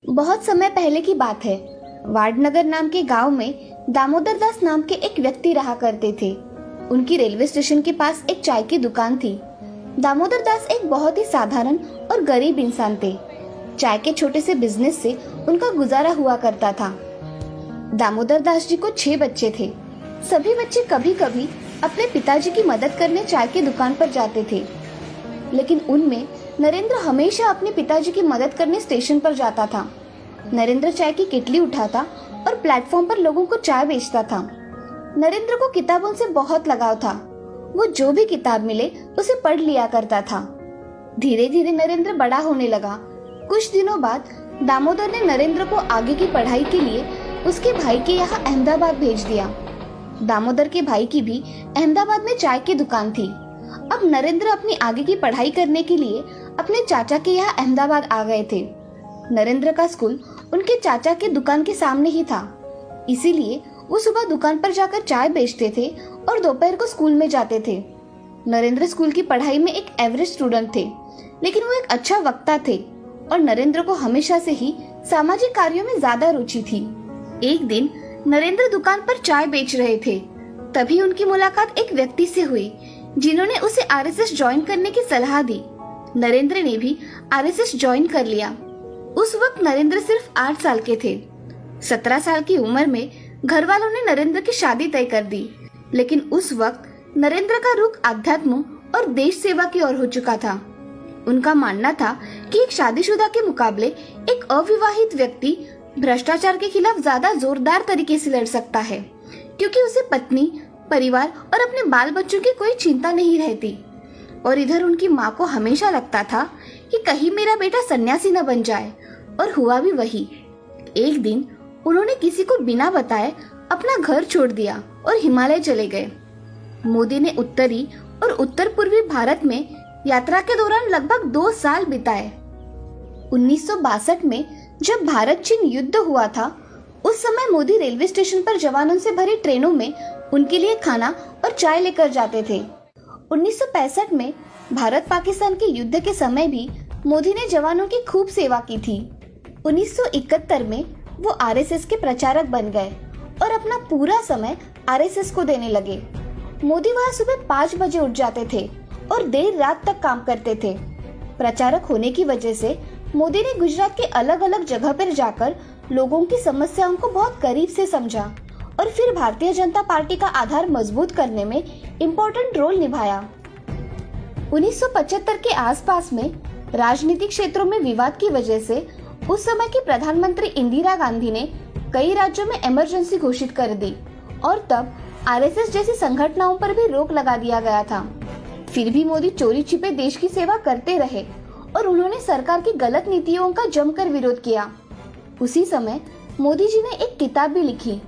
बहुत समय पहले की बात है। वाडनगर नाम के गांव में दामोदर दास नाम के एक व्यक्ति रहा करते थे। उनकी रेलवे स्टेशन के पास एक चाय की दुकान थी। दामोदर दास एक बहुत ही साधारण और गरीब इंसान थे। चाय के छोटे से बिजनेस से उनका गुजारा हुआ करता था। दामोदर दास जी को 6 बच्चे थे। सभी बच्चे कभी कभी अपने पिताजी की मदद करने चाय की दुकान पर जाते थे, लेकिन उनमें नरेंद्र हमेशा अपने पिताजी की मदद करने स्टेशन पर जाता था। नरेंद्र चाय की केतली उठाता और प्लेटफॉर्म पर लोगों को चाय बेचता था। नरेंद्र को किताबों से बहुत लगाव था। वो जो भी किताब मिले उसे पढ़ लिया करता था। धीरे धीरे नरेंद्र बड़ा होने लगा। कुछ दिनों बाद दामोदर ने नरेंद्र को आगे की पढ़ाई के लिए उसके भाई के यहाँ अहमदाबाद भेज दिया। दामोदर के भाई की भी अहमदाबाद में चाय की दुकान थी। अब नरेंद्र अपनी आगे की पढ़ाई करने के लिए अपने चाचा के यहाँ अहमदाबाद आ गए थे। नरेंद्र का स्कूल उनके चाचा के दुकान के सामने ही था, इसीलिए वो सुबह दुकान पर जाकर चाय बेचते थे और दोपहर को स्कूल में जाते थे। नरेंद्र स्कूल की पढ़ाई में एक एवरेज स्टूडेंट थे, लेकिन वो एक अच्छा वक्ता थे और नरेंद्र को हमेशा से ही सामाजिक कार्यों में ज्यादा रुचि थी। एक दिन नरेंद्र दुकान पर चाय बेच रहे थे, तभी उनकी मुलाकात एक व्यक्ति से हुई जिन्होंने उसे आरएसएस ज्वाइन करने की सलाह दी। नरेंद्र ने भी आरएसएस ज्वाइन कर लिया। उस वक्त नरेंद्र सिर्फ 8 साल के थे। 17 साल की उम्र में घर वालों ने नरेंद्र की शादी तय कर दी, लेकिन उस वक्त नरेंद्र का रुख अध्यात्म और देश सेवा की ओर हो चुका था। उनका मानना था कि एक शादीशुदा के मुकाबले एक अविवाहित व्यक्ति भ्रष्टाचार के खिलाफ ज्यादा जोरदार तरीके से लड़ सकता है, क्योंकि उसे पत्नी, परिवार और अपने बाल बच्चों की कोई चिंता नहीं रहती। और इधर उनकी माँ को हमेशा लगता था कि कहीं मेरा बेटा सन्यासी न बन जाए, और हुआ भी वही। एक दिन उन्होंने किसी को बिना बताए अपना घर छोड़ दिया और हिमालय चले गए। मोदी ने उत्तरी और उत्तर पूर्वी भारत में यात्रा के दौरान लगभग 2 साल बिताए। 1962 में जब भारत चीन युद्ध हुआ था, उस समय मोदी रेलवे स्टेशन पर जवानों से भरी ट्रेनों में उनके लिए खाना और चाय लेकर जाते थे। 1965 में भारत पाकिस्तान के युद्ध के समय भी मोदी ने जवानों की खूब सेवा की थी। 1971 में वो आरएसएस के प्रचारक बन गए और अपना पूरा समय आरएसएस को देने लगे। मोदी वहाँ सुबह 5 बजे उठ जाते थे और देर रात तक काम करते थे। प्रचारक होने की वजह से मोदी ने गुजरात के अलग अलग जगह पर जाकर लोगों की समस्याओं को बहुत करीब से समझा और फिर भारतीय जनता पार्टी का आधार मजबूत करने में इम्पोर्टेंट रोल निभाया। 1975 के आसपास में राजनीतिक क्षेत्रों में विवाद की वजह से उस समय की प्रधानमंत्री इंदिरा गांधी ने कई राज्यों में इमरजेंसी घोषित कर दी और तब आरएसएस जैसी संगठनों पर भी रोक लगा दिया गया था। फिर भी मोदी चोरी छिपे देश की सेवा करते रहे और उन्होंने सरकार की गलत नीतियों का जमकर विरोध किया। उसी समय मोदी जी ने एक किताब भी लिखी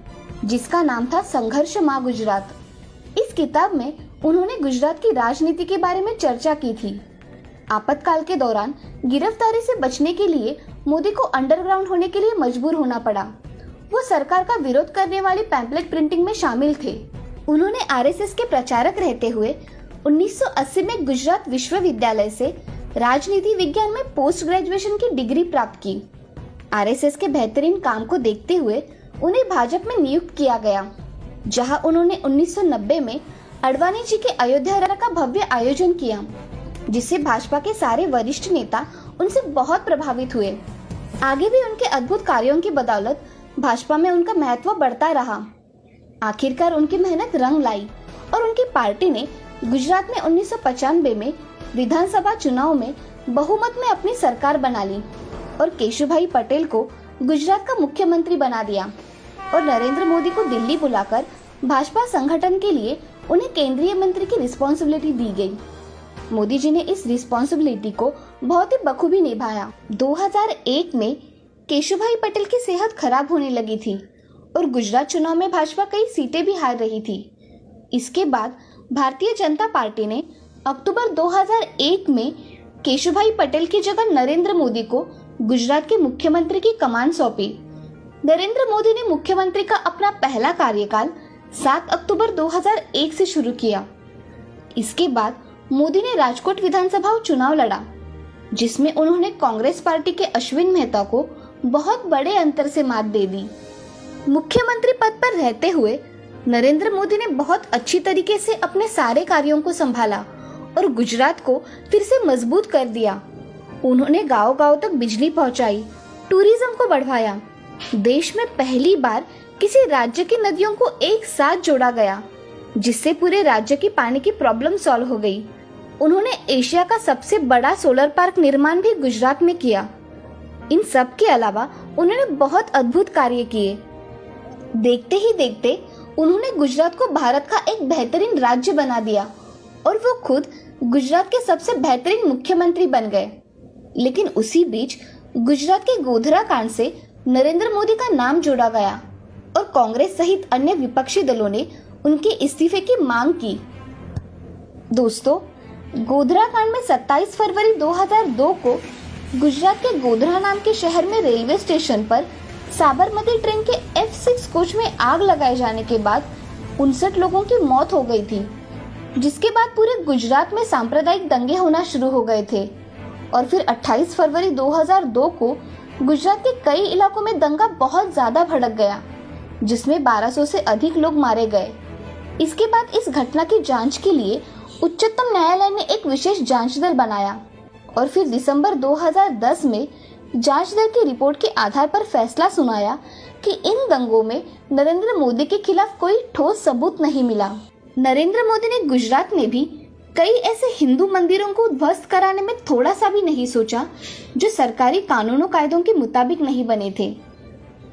जिसका नाम था संघर्ष माँ गुजरात। इस किताब में उन्होंने गुजरात की राजनीति के बारे में चर्चा की थी। आपातकाल के दौरान गिरफ्तारी से बचने के लिए मोदी को अंडरग्राउंड होने के लिए मजबूर होना पड़ा। वो सरकार का विरोध करने वाली पैम्पलेट प्रिंटिंग में शामिल थे। उन्होंने आरएसएस के प्रचारक रहते हुए 1980 में गुजरात विश्वविद्यालय से राजनीति विज्ञान में पोस्ट ग्रेजुएशन की डिग्री प्राप्त की। आरएसएस के बेहतरीन काम को देखते हुए उन्हें भाजपा में नियुक्त किया गया, जहां उन्होंने 1990 में अडवाणी जी के अयोध्या यात्रा का भव्य आयोजन किया, जिससे भाजपा के सारे वरिष्ठ नेता उनसे बहुत प्रभावित हुए। आगे भी उनके अद्भुत कार्यों की बदौलत भाजपा में उनका महत्व बढ़ता रहा। आखिरकार उनकी मेहनत रंग लाई और उनकी पार्टी ने गुजरात में 1995 में विधानसभा चुनाव में बहुमत में अपनी सरकार बना ली और केशुभाई पटेल को गुजरात का मुख्यमंत्री बना दिया और नरेंद्र मोदी को दिल्ली बुलाकर भाजपा संगठन के लिए उन्हें केंद्रीय मंत्री की रिस्पॉन्सिबिलिटी दी गई। मोदी जी ने इस रिस्पॉन्सिबिलिटी को बहुत ही बखूबी निभाया। 2001 में केशुभाई पटेल की सेहत खराब होने लगी थी और गुजरात चुनाव में भाजपा कई सीटें भी हार रही थी। इसके बाद भारतीय जनता पार्टी ने अक्टूबर 2001 में केशुभाई पटेल की जगह नरेंद्र मोदी को गुजरात के मुख्यमंत्री की कमान सौंपी। नरेंद्र मोदी ने मुख्यमंत्री का अपना पहला कार्यकाल 7 अक्टूबर 2001 से शुरू किया। इसके बाद मोदी ने राजकोट विधानसभा चुनाव लड़ा, जिसमें उन्होंने कांग्रेस पार्टी के अश्विन मेहता को बहुत बड़े अंतर से मात दे दी। मुख्यमंत्री पद पर रहते हुए नरेंद्र मोदी ने बहुत अच्छी तरीके से अपने सारे कार्यों को संभाला और गुजरात को फिर से मजबूत कर दिया। उन्होंने गांव-गांव तक बिजली पहुंचाई, टूरिज्म को बढ़ाया। देश में पहली बार किसी राज्य की नदियों को एक साथ जोड़ा गया, जिससे पूरे राज्य की पानी की प्रॉब्लम सॉल्व हो गई। उन्होंने एशिया का सबसे बड़ा सोलर पार्क निर्माण भी गुजरात में किया। इन सब के अलावा उन्होंने बहुत अद्भुत कार्य किए। देखते ही देखते उन्होंने गुजरात को भारत का एक बेहतरीन राज्य बना दिया और वो खुद गुजरात के सबसे बेहतरीन मुख्यमंत्री बन गए। लेकिन उसी बीच गुजरात के गोधरा कांड से नरेंद्र मोदी का नाम जोड़ा गया और कांग्रेस सहित अन्य विपक्षी दलों ने उनके इस्तीफे की मांग की। दोस्तों, गोधरा कांड में 27 फरवरी 2002 को गुजरात के गोधरा नाम के शहर में रेलवे स्टेशन पर साबरमती ट्रेन के F6 कोच में आग लगाए जाने के बाद 59 लोगों की मौत हो गई थी, जिसके बाद पूरे गुजरात में सांप्रदायिक दंगे होना शुरू हो गए थे। और फिर 28 फरवरी 2002 को गुजरात के कई इलाकों में दंगा बहुत ज्यादा भड़क गया, जिसमें 1200 से अधिक लोग मारे गए। इसके बाद इस घटना की जांच के लिए उच्चतम न्यायालय ने एक विशेष जांच दल बनाया और फिर दिसंबर 2010 में जांच दल की रिपोर्ट के आधार पर फैसला सुनाया कि इन दंगों में नरेंद्र मोदी के खिलाफ कोई ठोस सबूत नहीं मिला। नरेंद्र मोदी ने गुजरात में भी कई ऐसे हिंदू मंदिरों को ध्वस्त कराने में थोड़ा सा भी नहीं सोचा जो सरकारी कानूनों कायदों के मुताबिक नहीं बने थे।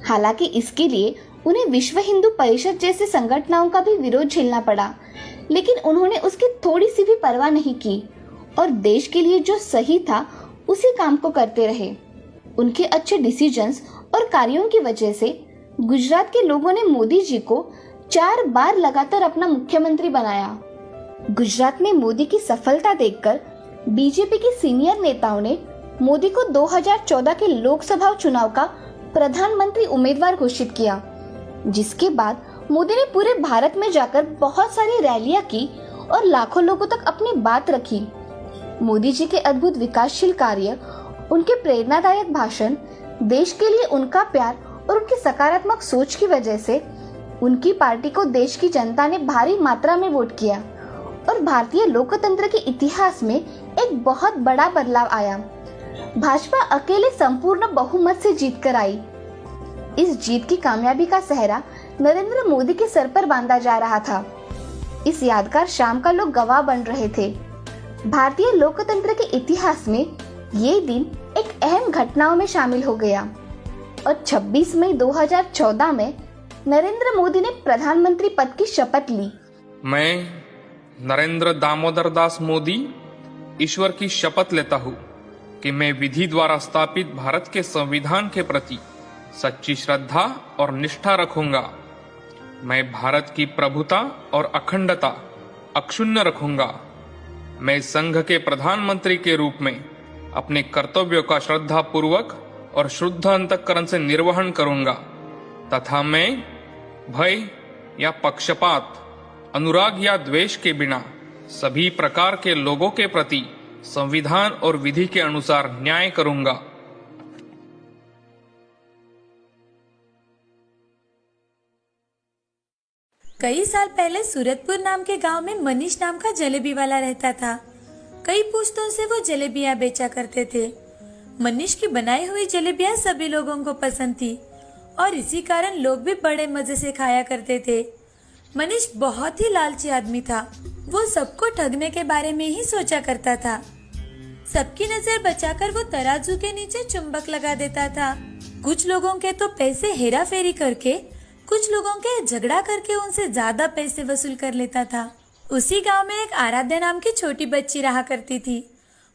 हालांकि इसके लिए उन्हें विश्व हिंदू परिषद जैसे संगठनों का भी विरोध झेलना पड़ा, लेकिन उन्होंने उसकी थोड़ी सी भी परवाह नहीं की और देश के लिए जो सही था उसी काम को करते रहे। उनके अच्छे डिसीजंस और कार्यों की वजह से गुजरात के लोगों ने मोदी जी को 4 बार लगातार अपना मुख्यमंत्री बनाया। गुजरात में मोदी की सफलता देखकर बीजेपी के सीनियर नेताओं ने मोदी को 2014 के लोकसभा चुनाव का प्रधानमंत्री उम्मीदवार घोषित किया, जिसके बाद मोदी ने पूरे भारत में जाकर बहुत सारी रैलियां की और लाखों लोगों तक अपनी बात रखी। मोदी जी के अद्भुत विकासशील कार्य, उनके प्रेरणादायक भाषण, देश के लिए उनका प्यार और उनकी सकारात्मक सोच की वजह से उनकी पार्टी को देश की जनता ने भारी मात्रा में वोट किया और भारतीय लोकतंत्र के इतिहास में एक बहुत बड़ा बदलाव आया। भाजपा अकेले संपूर्ण बहुमत से जीत कर आई। इस जीत की कामयाबी का सेहरा नरेंद्र मोदी के सर पर बांधा जा रहा था। इस यादगार शाम का लोग गवाह बन रहे थे। भारतीय लोकतंत्र के इतिहास में ये दिन एक अहम घटनाओं में शामिल हो गया और 26 मई 2014 में नरेंद्र मोदी ने प्रधानमंत्री पद की शपथ ली। मैं नरेंद्र दामोदर दास मोदी ईश्वर की शपथ लेता हूँ कि मैं विधि द्वारा स्थापित भारत के संविधान के प्रति सच्ची श्रद्धा और निष्ठा रखूंगा। मैं भारत की प्रभुता और अखंडता अक्षुण्ण रखूंगा। मैं संघ के प्रधानमंत्री के रूप में अपने कर्तव्यों का श्रद्धा पूर्वक और शुद्ध अंतःकरण से निर्वहन करूंगा तथा मैं भय या पक्षपात, अनुराग या द्वेष के बिना सभी प्रकार के लोगों के प्रति संविधान और विधि के अनुसार न्याय करूंगा। कई साल पहले सूरतपुर नाम के गांव में मनीष नाम का जलेबी वाला रहता था। कई पुश्तों से वो जलेबियां बेचा करते थे। मनीष की बनाई हुई जलेबियां सभी लोगों को पसंद थी और इसी कारण लोग भी बड़े मजे से खाया करते थे। मनीष बहुत ही लालची आदमी था। वो सबको ठगने के बारे में ही सोचा करता था। सबकी नजर बचाकर वो तराजू के नीचे चुंबक लगा देता था। कुछ लोगों के तो पैसे हेरा फेरी करके, कुछ लोगों के झगड़ा करके उनसे ज्यादा पैसे वसूल कर लेता था। उसी गांव में एक आराध्या नाम की छोटी बच्ची रहा करती थी।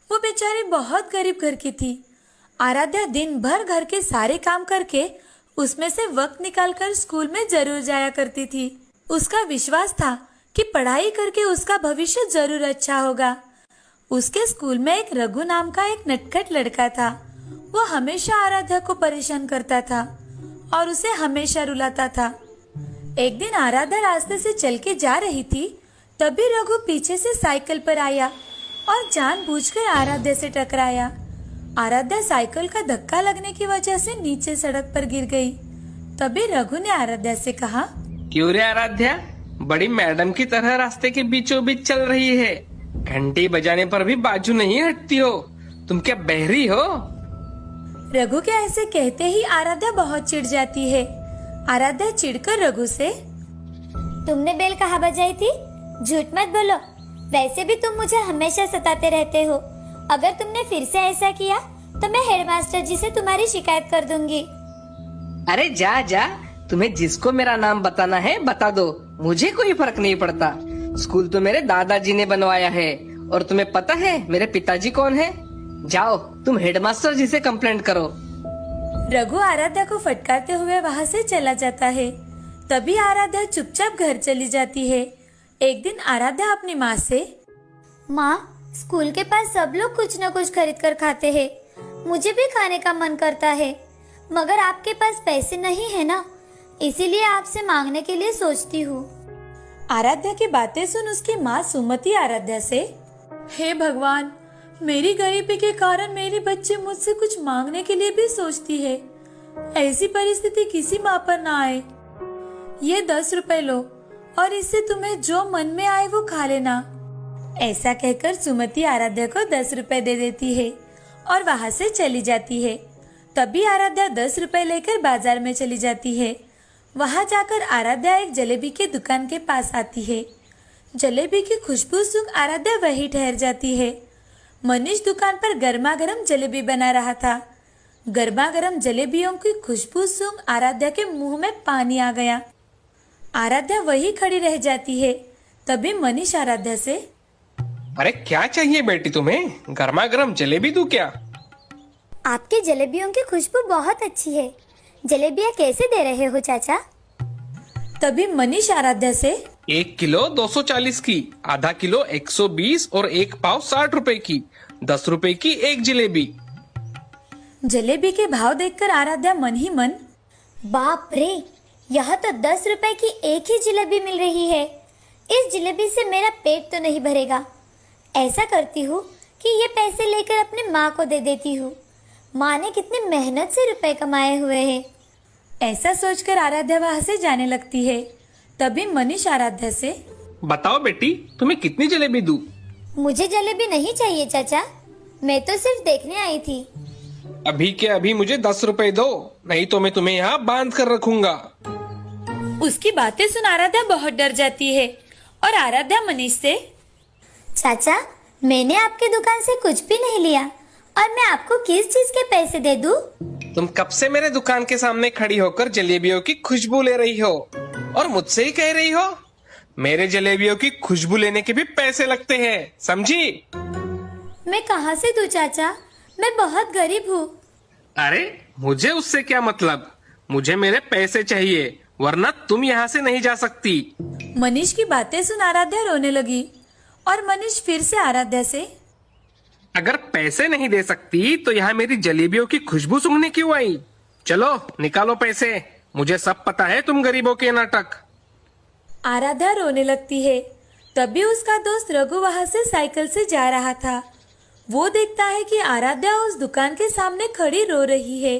वो बेचारी बहुत गरीब घर की थी। आराध्या दिन भर घर के सारे काम करके उसमें से वक्त निकालकर स्कूल में जरूर जाया करती थी। उसका विश्वास था कि पढ़ाई करके उसका भविष्य जरूर अच्छा होगा। उसके स्कूल में एक रघु नाम का एक नटखट लड़का था। वो हमेशा आराध्या को परेशान करता था और उसे हमेशा रुलाता था। एक दिन आराध्या रास्ते से चल के जा रही थी, तभी रघु पीछे से साइकिल पर आया और जानबूझकर आराध्या से टकराया। आराध्या साइकिल का धक्का लगने की वजह से नीचे सड़क पर गिर गई। तभी रघु ने आराध्या से कहा, क्यों रे आराध्या, बड़ी मैडम की तरह रास्ते के बीचों बीच चल रही है। घंटी बजाने पर भी बाजू नहीं हटती हो। तुम क्या बहरी हो? रघु के ऐसे कहते ही आराध्या बहुत चिढ़ जाती है। आराध्या चिढ़कर रघु से, तुमने बेल कहाँ बजाई थी? झूठ मत बोलो। वैसे भी तुम मुझे हमेशा सताते रहते हो। अगर तुमने फिर से ऐसा किया तो मैं हेडमास्टर जी से तुम्हारी शिकायत कर दूंगी। अरे जा जा, तुम्हें जिसको मेरा नाम बताना है बता दो, मुझे कोई फर्क नहीं पड़ता। स्कूल तो मेरे दादाजी ने बनवाया है और तुम्हें पता है मेरे पिताजी कौन है? जाओ तुम हेडमास्टर जी से कंप्लेंट करो। रघु आराध्या को फटकारते हुए वहाँ से चला जाता है। तभी आराध्या चुपचाप घर चली जाती है। एक दिन आराध्या अपनी माँ से, माँ, स्कूल के पास सब लोग कुछ न कुछ खरीद कर खाते हैं। मुझे भी खाने का मन करता है, मगर आपके पास पैसे नहीं है ना, इसीलिए आपसे मांगने के लिए सोचती हूँ। आराध्या की बातें सुन उसकी माँ सुमति आराध्या से, हे भगवान, मेरी गरीबी के कारण मेरी बच्ची मुझसे कुछ मांगने के लिए भी सोचती है। ऐसी परिस्थिति किसी माँ पर ना आए। ये 10 रुपए लो और इससे तुम्हें जो मन में आए वो खा लेना। ऐसा कहकर सुमति आराध्या को 10 रुपए दे देती है और वहाँ से चली जाती है। तभी आराध्या 10 रुपए लेकर बाजार में चली जाती है। वहाँ जाकर आराध्या एक जलेबी की दुकान के पास आती है। जलेबी की खुशबू सूंघ आराध्या वहीं ठहर जाती है। मनीष दुकान पर गर्मा गर्म जलेबी बना रहा था। गर्मा गर्म जलेबियों की खुशबू सूंघ आराध्या के मुंह में पानी आ गया। आराध्या वहीं खड़ी रह जाती है। तभी मनीष आराध्या से, अरे क्या चाहिए बेटी तुम्हें? गर्मा गर्म जलेबी दूं क्या? आपकी जलेबियों की खुशबू बहुत अच्छी है। जलेबियाँ कैसे दे रहे हो चाचा? तभी मनीष आराध्या से, 1 किलो 240 की, आधा किलो 120 और 1 पाव 60 रुपए की, 10 रुपए की एक जलेबी। जलेबी के भाव देखकर आराध्या मन ही मन, बाप रे, यहाँ तो 10 रुपए की एक ही जलेबी मिल रही है। इस जलेबी से मेरा पेट तो नहीं भरेगा। ऐसा करती हूँ कि ये पैसे लेकर अपनी माँ को दे देती हूँ। माँ ने कितनी मेहनत से रुपए कमाए हुए हैं। ऐसा सोचकर आराध्या वहाँ से जाने लगती है। तभी मनीष आराध्या से, बताओ बेटी तुम्हें कितनी जलेबी दूं? मुझे जलेबी नहीं चाहिए चाचा, मैं तो सिर्फ देखने आई थी। अभी के अभी मुझे 10 रुपए दो, नहीं तो मैं तुम्हें यहाँ बांध कर रखूंगा। उसकी बातें सुन आराध्या बहुत डर जाती है और आराध्या मनीष से, चाचा, मैंने आपकी दुकान से कुछ भी नहीं लिया और मैं आपको किस चीज के पैसे दे दूं? तुम कब से मेरे दुकान के सामने खड़ी होकर जलेबियों की खुशबू ले रही हो और मुझसे ही कह रही हो मेरे जलेबियों की खुशबू लेने के भी पैसे लगते हैं, समझी? मैं कहाँ से दूं चाचा, मैं बहुत गरीब हूँ। अरे मुझे उससे क्या मतलब, मुझे मेरे पैसे चाहिए वरना तुम यहाँ से नहीं जा सकती। मनीष की बातें सुन आराध्या रोने लगी और मनीष फिर से आराध्या से, अगर पैसे नहीं दे सकती तो यहाँ मेरी जलेबियों की खुशबू सूंघने क्यों आई? चलो निकालो पैसे, मुझे सब पता है तुम गरीबों के नाटक। आराध्या रोने लगती है। तभी उसका दोस्त रघु वहाँ से साइकिल से जा रहा था। वो देखता है कि आराध्या उस दुकान के सामने खड़ी रो रही है।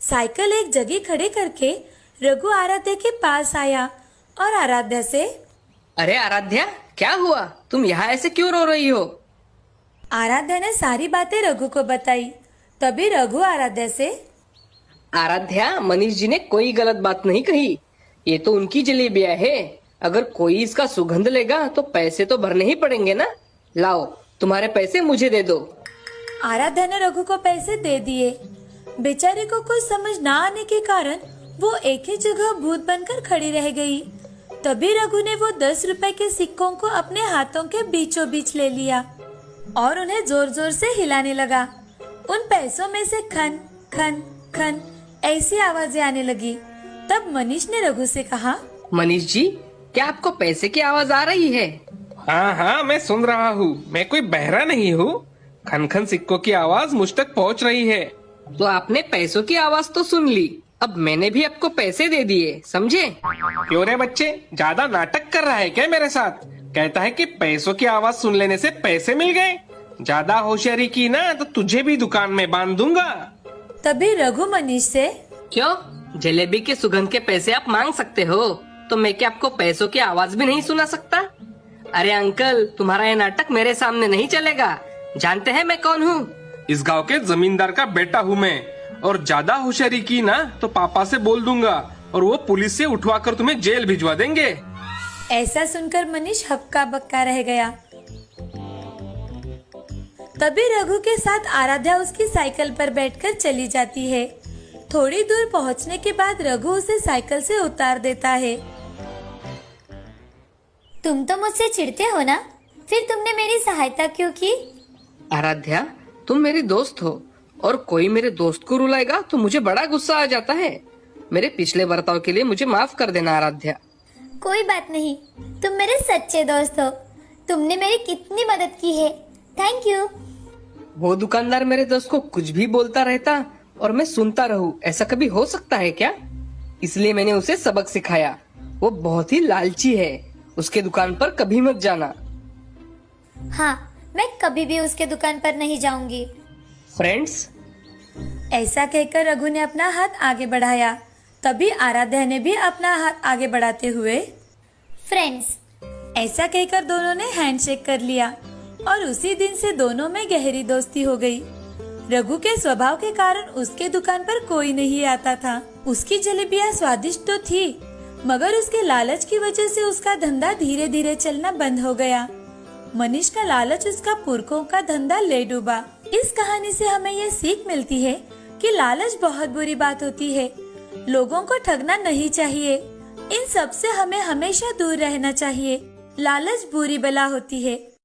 साइकिल एक जगह खड़े करके रघु आराध्या के पास आया और आराध्या से, अरे आराध्या क्या हुआ, तुम यहाँ ऐसे क्यों रो रही हो? आराध्या ने सारी बातें रघु को बताई। तभी रघु आराध्या से, आराध्या, मनीष जी ने कोई गलत बात नहीं कही, ये तो उनकी जलेबियां है। अगर कोई इसका सुगंध लेगा तो पैसे तो भरने ही पड़ेंगे ना। लाओ तुम्हारे पैसे मुझे दे दो। आराध्या ने रघु को पैसे दे दिए। बेचारी को कुछ समझ ना आने के कारण वो एक ही जगह भूत बनकर खड़ी रह गई। तभी रघु ने वो 10 रुपए के सिक्कों को अपने हाथों के बीचों बीच ले लिया और उन्हें जोर जोर से हिलाने लगा। उन पैसों में से खन खन खन ऐसी आवाजें आने लगी। तब मनीष ने रघु से कहा, मनीष जी, क्या आपको पैसे की आवाज आ रही है? हाँ हाँ, मैं सुन रहा हूँ, मैं कोई बहरा नहीं हूँ। खन खन सिक्कों की आवाज मुझ तक पहुँच रही है। तो आपने पैसों की आवाज तो सुन ली, अब मैंने भी आपको पैसे दे दिए, समझे? क्यों रे बच्चे, ज्यादा नाटक कर रहा है क्या मेरे साथ? कहता है कि पैसों की आवाज सुन लेने से पैसे मिल गए। ज्यादा होशियारी की ना तो तुझे भी दुकान में बांध दूंगा। तभी रघु मनीष से, क्यों? जलेबी के सुगंध के पैसे आप मांग सकते हो, तो मैं क्या आपको पैसों की आवाज भी नहीं सुना सकता? अरे अंकल, तुम्हारा ये नाटक मेरे सामने नहीं चलेगा। जानते हैं मैं कौन हूँ? इस गांव के जमींदार का बेटा हूँ मैं, और ज्यादा होशियारी की ना तो पापा से बोल दूंगा और वो पुलिस से उठवा कर तुम्हें जेल भिजवा देंगे। ऐसा सुनकर मनीष हक्का बक्का रह गया। तभी रघु के साथ आराध्या उसकी साइकिल पर बैठकर चली जाती है। थोड़ी दूर पहुंचने के बाद रघु उसे साइकिल से उतार देता है। तुम तो मुझसे चिढ़ते हो ना, फिर तुमने मेरी सहायता क्यों की? आराध्या, तुम मेरी दोस्त हो और कोई मेरे दोस्त को रुलाएगा तो मुझे बड़ा गुस्सा आ जाता है। मेरे पिछले बर्ताव के लिए मुझे माफ कर देना आराध्या। कोई बात नहीं, तुम मेरे सच्चे दोस्त हो। तुमने मेरी कितनी मदद की है, थैंक यू। वो दुकानदार मेरे दोस्त को कुछ भी बोलता रहता और मैं सुनता रहूं, ऐसा कभी हो सकता है क्या? इसलिए मैंने उसे सबक सिखाया। वो बहुत ही लालची है, उसके दुकान पर कभी मत जाना। हाँ, मैं कभी भी उसके दुकान पर नहीं जाऊंगी। फ्रेंड्स, ऐसा कहकर रघु ने अपना हाथ आगे बढ़ाया। तभी आराध्या ने भी अपना हाथ आगे बढ़ाते हुए फ्रेंड्स, ऐसा कहकर दोनों ने हैंडशेक कर लिया और उसी दिन से दोनों में गहरी दोस्ती हो गई। रघु के स्वभाव के कारण उसके दुकान पर कोई नहीं आता था। उसकी जलेबियां स्वादिष्ट तो थी, मगर उसके लालच की वजह से उसका धंधा धीरे धीरे चलना बंद हो गया। मनीष का लालच उसका पुरखों का धंधा ले डूबा। इस कहानी से हमें ये सीख मिलती है कि लालच बहुत बुरी बात होती है। लोगों को ठगना नहीं चाहिए। इन सब से हमें हमेशा दूर रहना चाहिए। लालच बुरी बला होती है।